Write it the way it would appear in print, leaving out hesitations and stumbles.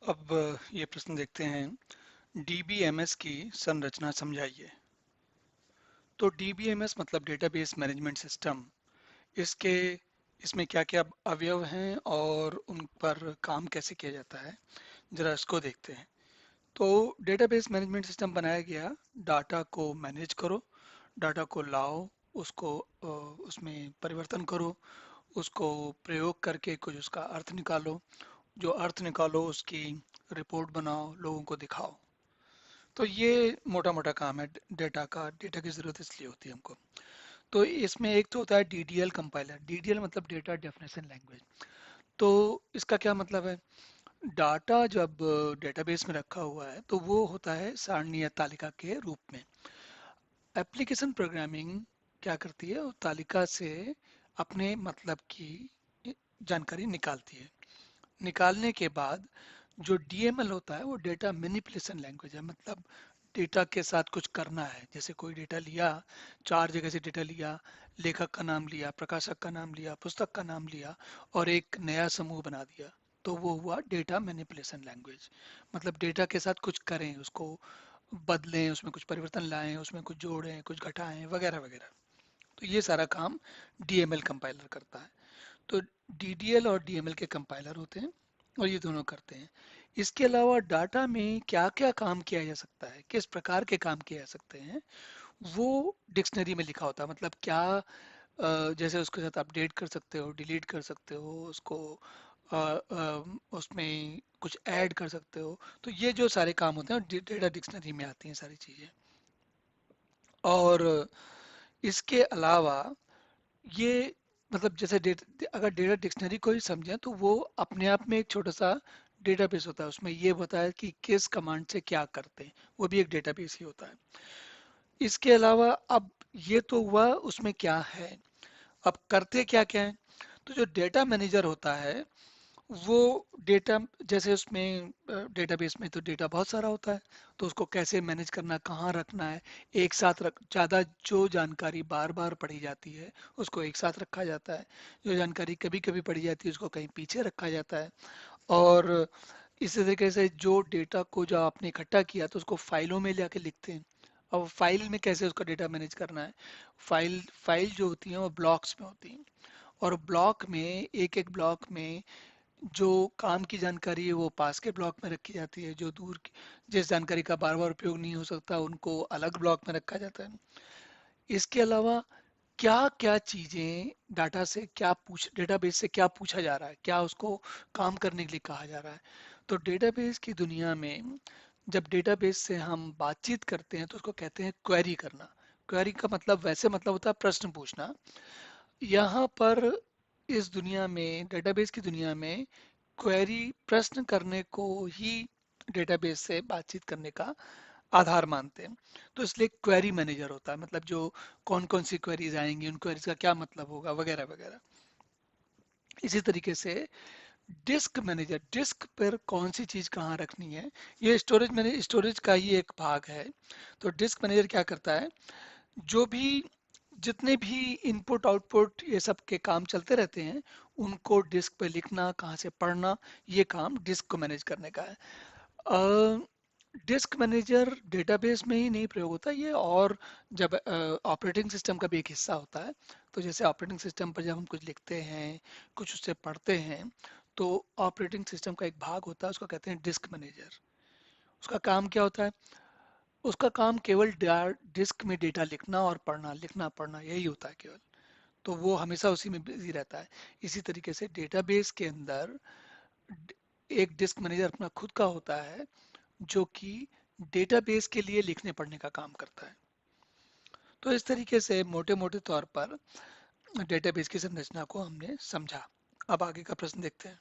अब ये प्रश्न देखते हैं। डीबीएमएस की संरचना समझाइए। तो डीबीएमएस मतलब डेटाबेस मैनेजमेंट सिस्टम। इसके इसमें क्या क्या अवयव हैं और उन पर काम कैसे किया जाता है, जरा इसको देखते हैं। तो डेटाबेस मैनेजमेंट सिस्टम बनाया गया, डाटा को मैनेज करो, डाटा को लाओ, उसको उसमें परिवर्तन करो, उसको प्रयोग करके कुछ उसका अर्थ निकालो, जो अर्थ निकालो उसकी रिपोर्ट बनाओ, लोगों को दिखाओ। तो ये मोटा मोटा काम है डेटा का। डेटा की ज़रूरत इसलिए होती है हमको। तो इसमें एक तो होता है डीडीएल कंपाइलर। डीडीएल मतलब डेटा डेफिनेशन लैंग्वेज। तो इसका क्या मतलब है? डाटा जब डेटाबेस में रखा हुआ है तो वो होता है सारणी या तालिका के रूप में। एप्लीकेशन प्रोग्रामिंग क्या करती है? वो तालिका से अपने मतलब की जानकारी निकालती है। निकालने के बाद जो डीएमएल होता है वो डेटा मैनिपुलेशन लैंग्वेज है। मतलब डेटा के साथ कुछ करना है। जैसे कोई डेटा लिया, चार जगह से डेटा लिया, लेखक का नाम लिया, प्रकाशक का नाम लिया, पुस्तक का नाम लिया और एक नया समूह बना दिया, तो वो हुआ डेटा मैनिपुलेशन लैंग्वेज। मतलब डेटा के साथ कुछ करें, उसको बदलें, उसमें कुछ परिवर्तन लाएं, उसमें कुछ जोड़ें, कुछ घटाएं, वगैरह वगैरह। तो ये सारा काम डीएमएल कंपाइलर करता है। तो डीडीएल और डीएमएल के कंपाइलर होते हैं और ये दोनों करते हैं। इसके अलावा डाटा में क्या क्या काम किया जा सकता है, किस प्रकार के काम किए जा सकते हैं, वो डिक्शनरी में लिखा होता है। मतलब क्या जैसे उसके साथ अपडेट कर सकते हो, डिलीट कर सकते हो उसको, उसमें कुछ ऐड कर सकते हो। तो ये जो सारे काम होते हैं डेटा डिक्शनरी में आती हैं सारी चीज़ें। और इसके अलावा ये मतलब जैसे अगर डेटा डिक्शनरी को ही समझें तो वो अपने आप में एक छोटा सा डेटाबेस होता है। उसमें ये होता है कि किस कमांड से क्या करते हैं, वो भी एक डेटाबेस ही होता है। इसके अलावा अब ये तो हुआ उसमें क्या है, अब करते क्या क्या है। तो जो डेटा मैनेजर होता है वो डेटा, जैसे उसमें डेटाबेस में तो डेटा बहुत सारा होता है, तो उसको कैसे मैनेज करना, कहाँ रखना है, एक साथ रख, ज़्यादा जो जानकारी बार बार पढ़ी जाती है उसको एक साथ रखा जाता है, जो जानकारी कभी कभी पढ़ी जाती है उसको कहीं पीछे रखा जाता है। और इसी तरीके से जो डेटा को जो आपने इकट्ठा किया तो उसको फाइलों में ले आके लिखते हैं। अब फाइल में कैसे उसका डेटा मैनेज करना है? फाइल फाइल जो होती हैं वो ब्लॉक्स में होती हैं, और ब्लॉक में एक एक ब्लॉक में जो काम की जानकारी है वो पास के ब्लॉक में रखी जाती है, जो दूर की जिस जानकारी का बार बार उपयोग नहीं हो सकता उनको अलग ब्लॉक में रखा जाता है। इसके अलावा क्या क्या चीजें डाटा से क्या पूछ डेटाबेस से क्या पूछा जा रहा है, क्या उसको काम करने के लिए कहा जा रहा है। तो डेटाबेस की दुनिया में जब डेटाबेस से हम बातचीत करते हैं तो उसको कहते हैं क्वेरी करना। क्वेरी का मतलब वैसे मतलब होता है प्रश्न पूछना। यहाँ पर इस दुनिया में, डेटाबेस की दुनिया में, क्वेरी प्रश्न करने को ही डेटाबेस से बातचीत करने का आधार मानते हैं। तो इसलिए क्वेरी मैनेजर होता है, मतलब जो कौन कौन सी क्वेरीज आएंगी, उन क्वेरीज का क्या मतलब होगा, वगैरह वगैरह। इसी तरीके से डिस्क मैनेजर, डिस्क पर कौन सी चीज कहाँ रखनी है, ये स्टोरेज मैनेज स्टोरेज का ही एक भाग है। तो डिस्क मैनेजर क्या करता है, जो भी जितने भी इनपुट आउटपुट ये सब के काम चलते रहते हैं उनको डिस्क पे लिखना, कहाँ से पढ़ना, ये काम डिस्क को मैनेज करने का है। डिस्क मैनेजर डेटाबेस में ही नहीं प्रयोग होता ये, और जब ऑपरेटिंग सिस्टम का भी एक हिस्सा होता है। तो जैसे ऑपरेटिंग सिस्टम पर जब हम कुछ लिखते हैं, कुछ उससे पढ़ते हैं, तो ऑपरेटिंग सिस्टम का एक भाग होता है, उसको कहते हैं डिस्क मैनेजर। उसका काम क्या होता है? उसका काम केवल डिस्क में डेटा लिखना और पढ़ना, लिखना पढ़ना, यही होता है केवल। तो वो हमेशा उसी में बिजी रहता है। इसी तरीके से डेटाबेस के अंदर एक डिस्क मैनेजर अपना खुद का होता है, जो कि डेटाबेस के लिए लिखने पढ़ने का काम करता है। तो इस तरीके से मोटे मोटे तौर पर डेटाबेस की संरचना को हमने समझा। अब आगे का प्रश्न देखते हैं।